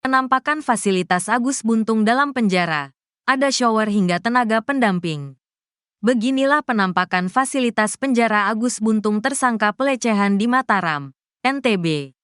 Penampakan fasilitas Agus Buntung dalam penjara. Ada shower hingga tenaga pendamping. Beginilah penampakan fasilitas penjara Agus Buntung tersangka pelecehan di Mataram, NTB.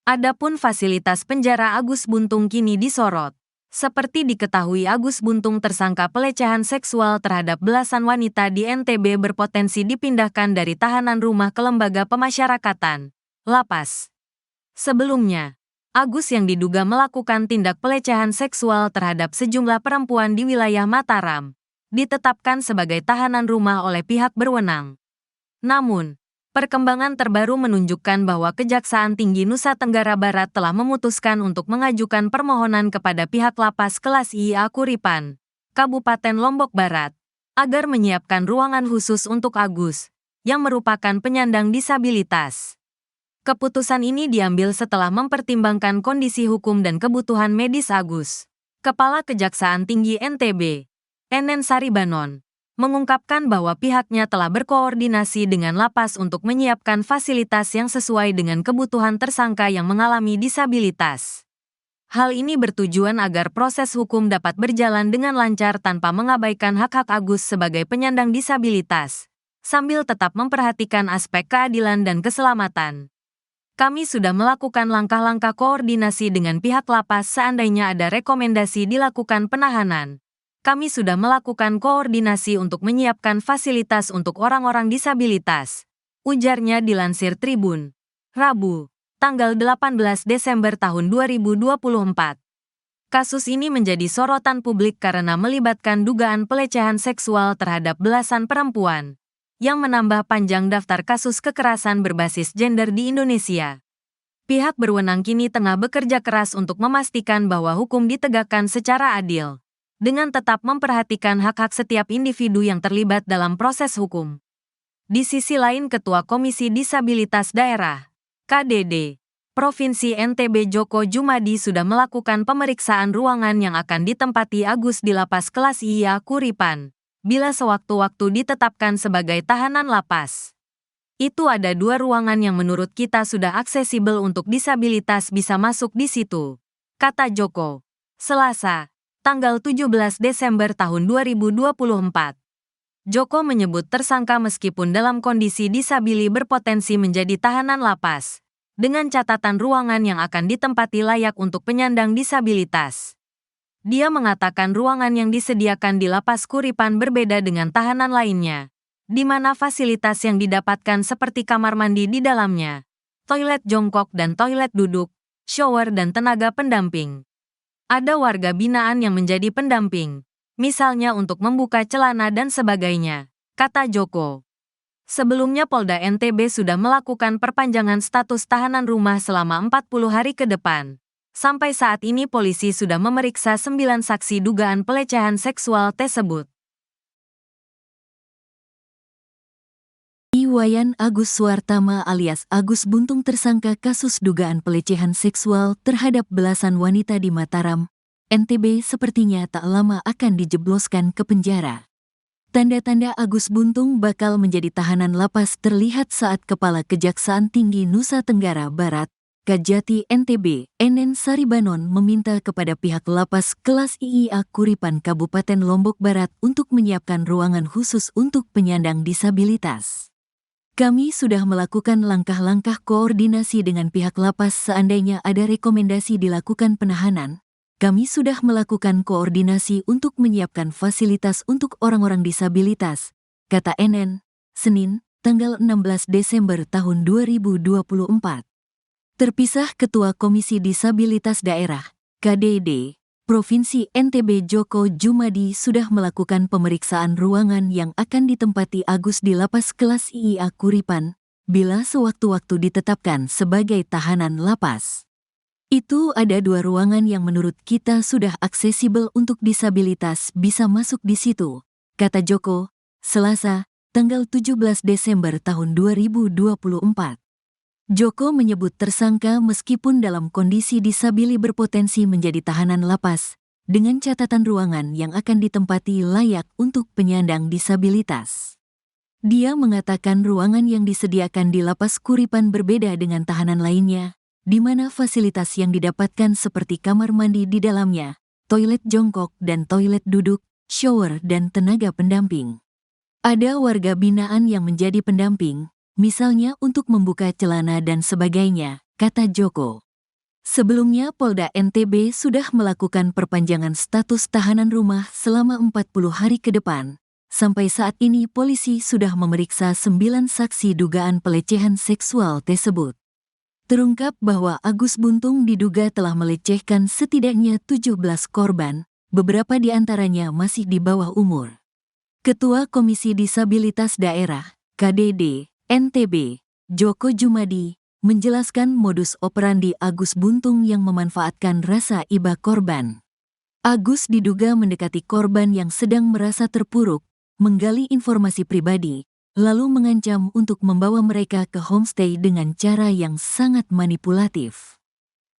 Adapun fasilitas penjara Agus Buntung kini disorot. Seperti diketahui, Agus Buntung tersangka pelecehan seksual terhadap belasan wanita di NTB berpotensi dipindahkan dari tahanan rumah ke lembaga pemasyarakatan, lapas. Sebelumnya, Agus yang diduga melakukan tindak pelecehan seksual terhadap sejumlah perempuan di wilayah Mataram, ditetapkan sebagai tahanan rumah oleh pihak berwenang. Namun, perkembangan terbaru menunjukkan bahwa Kejaksaan Tinggi Nusa Tenggara Barat telah memutuskan untuk mengajukan permohonan kepada pihak lapas kelas IA Kuripan, Kabupaten Lombok Barat, agar menyiapkan ruangan khusus untuk Agus, yang merupakan penyandang disabilitas. Keputusan ini diambil setelah mempertimbangkan kondisi hukum dan kebutuhan medis Agus. Kepala Kejaksaan Tinggi NTB, Enen Saribanon, mengungkapkan bahwa pihaknya telah berkoordinasi dengan lapas untuk menyiapkan fasilitas yang sesuai dengan kebutuhan tersangka yang mengalami disabilitas. Hal ini bertujuan agar proses hukum dapat berjalan dengan lancar tanpa mengabaikan hak-hak Agus sebagai penyandang disabilitas, sambil tetap memperhatikan aspek keadilan dan keselamatan. Kami sudah melakukan langkah-langkah koordinasi dengan pihak lapas seandainya ada rekomendasi dilakukan penahanan. Kami sudah melakukan koordinasi untuk menyiapkan fasilitas untuk orang-orang disabilitas, ujarnya dilansir Tribun, Rabu, tanggal 18 Desember tahun 2024. Kasus ini menjadi sorotan publik karena melibatkan dugaan pelecehan seksual terhadap belasan perempuan, yang menambah panjang daftar kasus kekerasan berbasis gender di Indonesia. Pihak berwenang kini tengah bekerja keras untuk memastikan bahwa hukum ditegakkan secara adil, dengan tetap memperhatikan hak-hak setiap individu yang terlibat dalam proses hukum. Di sisi lain, Ketua Komisi Disabilitas Daerah, KDD, Provinsi NTB Djoko Djumadi sudah melakukan pemeriksaan ruangan yang akan ditempati Agus di lapas kelas IA Kuripan, bila sewaktu-waktu ditetapkan sebagai tahanan lapas. Itu ada 2 ruangan yang menurut kita sudah aksesibel untuk disabilitas bisa masuk di situ, kata Djoko, Selasa, tanggal 17 Desember tahun 2024. Djoko menyebut tersangka meskipun dalam kondisi disabili berpotensi menjadi tahanan lapas, dengan catatan ruangan yang akan ditempati layak untuk penyandang disabilitas. Dia mengatakan ruangan yang disediakan di lapas Kuripan berbeda dengan tahanan lainnya, di mana fasilitas yang didapatkan seperti kamar mandi di dalamnya, toilet jongkok dan toilet duduk, shower dan tenaga pendamping. Ada warga binaan yang menjadi pendamping, misalnya untuk membuka celana dan sebagainya, kata Djoko. Sebelumnya Polda NTB sudah melakukan perpanjangan status tahanan rumah selama 40 hari ke depan. Sampai saat ini polisi sudah memeriksa 9 saksi dugaan pelecehan seksual tersebut. Iwayan Agus Suartama alias Agus Buntung tersangka kasus dugaan pelecehan seksual terhadap belasan wanita di Mataram, NTB sepertinya tak lama akan dijebloskan ke penjara. Tanda-tanda Agus Buntung bakal menjadi tahanan lapas terlihat saat Kepala Kejaksaan Tinggi Nusa Tenggara Barat, Kajati NTB, Enen Saribanon meminta kepada pihak lapas kelas IA Kuripan Kabupaten Lombok Barat untuk menyiapkan ruangan khusus untuk penyandang disabilitas. Kami sudah melakukan langkah-langkah koordinasi dengan pihak lapas seandainya ada rekomendasi dilakukan penahanan. Kami sudah melakukan koordinasi untuk menyiapkan fasilitas untuk orang-orang disabilitas, kata Enen, Senin, tanggal 16 Desember tahun 2024. Terpisah Ketua Komisi Disabilitas Daerah, KDD, Provinsi NTB Djoko Djumadi sudah melakukan pemeriksaan ruangan yang akan ditempati Agus di lapas kelas IA Kuripan, bila sewaktu-waktu ditetapkan sebagai tahanan lapas. Itu ada 2 ruangan yang menurut kita sudah aksesibel untuk disabilitas bisa masuk di situ, kata Djoko, Selasa, tanggal 17 Desember tahun 2024. Djoko menyebut tersangka meskipun dalam kondisi disabili berpotensi menjadi tahanan lapas, dengan catatan ruangan yang akan ditempati layak untuk penyandang disabilitas. Dia mengatakan ruangan yang disediakan di lapas Kuripan berbeda dengan tahanan lainnya, di mana fasilitas yang didapatkan seperti kamar mandi di dalamnya, toilet jongkok dan toilet duduk, shower dan tenaga pendamping. Ada warga binaan yang menjadi pendamping, misalnya untuk membuka celana dan sebagainya, kata Joko. Sebelumnya Polda NTB sudah melakukan perpanjangan status tahanan rumah selama 40 hari ke depan. Sampai saat ini polisi sudah memeriksa 9 saksi dugaan pelecehan seksual tersebut. Terungkap bahwa Agus Buntung diduga telah melecehkan setidaknya 17 korban, beberapa di antaranya masih di bawah umur. Ketua Komisi Disabilitas Daerah, KDD, NTB, Joko Jumadi, menjelaskan modus operandi Agus Buntung yang memanfaatkan rasa iba korban. Agus diduga mendekati korban yang sedang merasa terpuruk, menggali informasi pribadi, lalu mengancam untuk membawa mereka ke homestay dengan cara yang sangat manipulatif.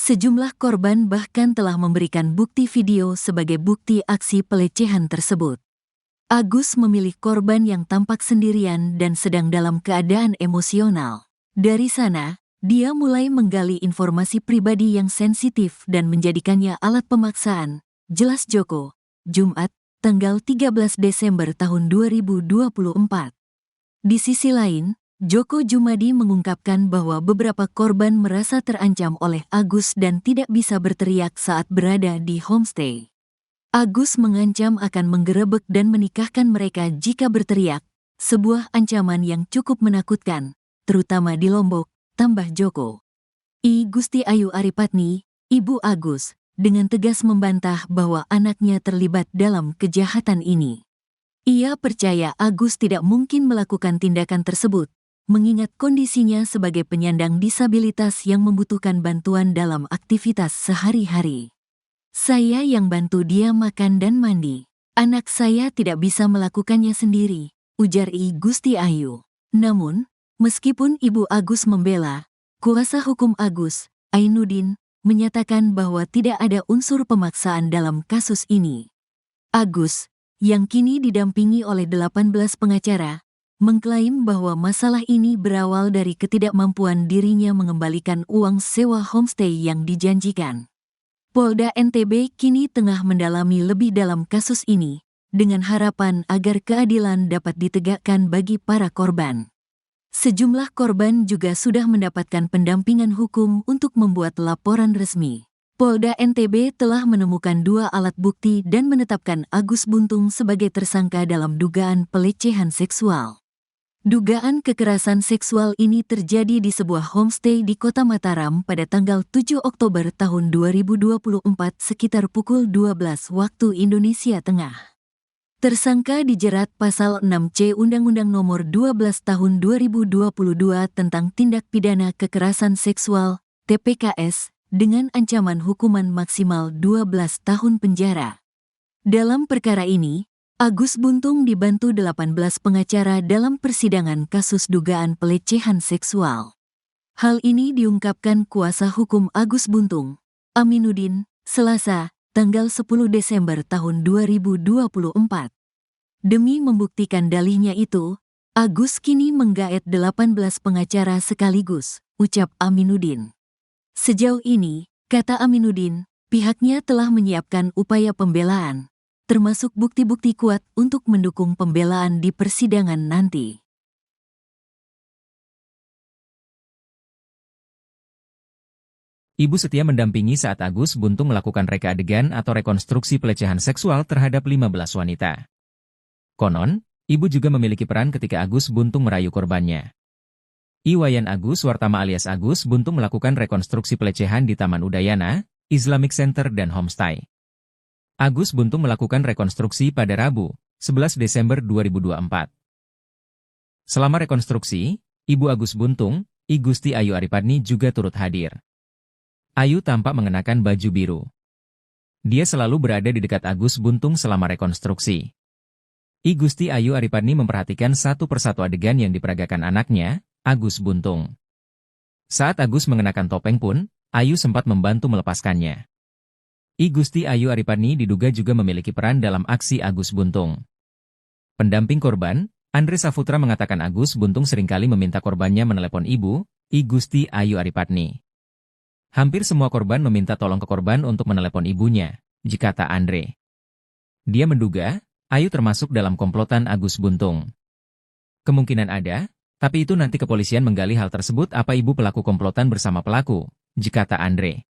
Sejumlah korban bahkan telah memberikan bukti video sebagai bukti aksi pelecehan tersebut. Agus memilih korban yang tampak sendirian dan sedang dalam keadaan emosional. Dari sana, dia mulai menggali informasi pribadi yang sensitif dan menjadikannya alat pemaksaan, jelas Joko, Jumat, tanggal 13 Desember tahun 2024. Di sisi lain, Joko Jumadi mengungkapkan bahwa beberapa korban merasa terancam oleh Agus dan tidak bisa berteriak saat berada di homestay. Agus mengancam akan menggerebek dan menikahkan mereka jika berteriak, sebuah ancaman yang cukup menakutkan, terutama di Lombok, tambah Joko. I Gusti Ayu Aripatni, Ibu Agus, dengan tegas membantah bahwa anaknya terlibat dalam kejahatan ini. Ia percaya Agus tidak mungkin melakukan tindakan tersebut, mengingat kondisinya sebagai penyandang disabilitas yang membutuhkan bantuan dalam aktivitas sehari-hari. Saya yang bantu dia makan dan mandi. Anak saya tidak bisa melakukannya sendiri, ujar I Gusti Ayu. Namun, meskipun Ibu Agus membela, kuasa hukum Agus, Ainuddin, menyatakan bahwa tidak ada unsur pemaksaan dalam kasus ini. Agus, yang kini didampingi oleh 18 pengacara, mengklaim bahwa masalah ini berawal dari ketidakmampuan dirinya mengembalikan uang sewa homestay yang dijanjikan. Polda NTB kini tengah mendalami lebih dalam kasus ini, dengan harapan agar keadilan dapat ditegakkan bagi para korban. Sejumlah korban juga sudah mendapatkan pendampingan hukum untuk membuat laporan resmi. Polda NTB telah menemukan 2 alat bukti dan menetapkan Agus Buntung sebagai tersangka dalam dugaan pelecehan seksual. Dugaan kekerasan seksual ini terjadi di sebuah homestay di Kota Mataram pada tanggal 7 Oktober tahun 2024 sekitar pukul 12 waktu Indonesia Tengah. Tersangka dijerat pasal 6C Undang-Undang Nomor 12 Tahun 2022 tentang Tindak Pidana Kekerasan Seksual, TPKS, dengan ancaman hukuman maksimal 12 tahun penjara. Dalam perkara ini, Agus Buntung dibantu 18 pengacara dalam persidangan kasus dugaan pelecehan seksual. Hal ini diungkapkan kuasa hukum Agus Buntung, Aminuddin, Selasa, tanggal 10 Desember tahun 2024. Demi membuktikan dalihnya itu, Agus kini menggaet 18 pengacara sekaligus, ucap Aminuddin. Sejauh ini, kata Aminuddin, pihaknya telah menyiapkan upaya pembelaan, termasuk bukti-bukti kuat untuk mendukung pembelaan di persidangan nanti. Ibu setia mendampingi saat Agus Buntung melakukan reka adegan atau rekonstruksi pelecehan seksual terhadap 15 wanita. Konon, ibu juga memiliki peran ketika Agus Buntung merayu korbannya. Iwayan Agus Wartama alias Agus Buntung melakukan rekonstruksi pelecehan di Taman Udayana, Islamic Center dan homestay. Agus Buntung melakukan rekonstruksi pada Rabu, 11 Desember 2024. Selama rekonstruksi, Ibu Agus Buntung, I Gusti Ayu Aripatni juga turut hadir. Ayu tampak mengenakan baju biru. Dia selalu berada di dekat Agus Buntung selama rekonstruksi. I Gusti Ayu Aripatni memperhatikan satu persatu adegan yang diperagakan anaknya, Agus Buntung. Saat Agus mengenakan topeng pun, Ayu sempat membantu melepaskannya. I Gusti Ayu Aripatni diduga juga memiliki peran dalam aksi Agus Buntung. Pendamping korban, Andre Saputra mengatakan Agus Buntung seringkali meminta korbannya menelepon ibu, I Gusti Ayu Aripatni. Hampir semua korban meminta tolong ke korban untuk menelepon ibunya, kata Andre. Dia menduga, Ayu termasuk dalam komplotan Agus Buntung. Kemungkinan ada, tapi itu nanti kepolisian menggali hal tersebut apa ibu pelaku komplotan bersama pelaku, kata Andre.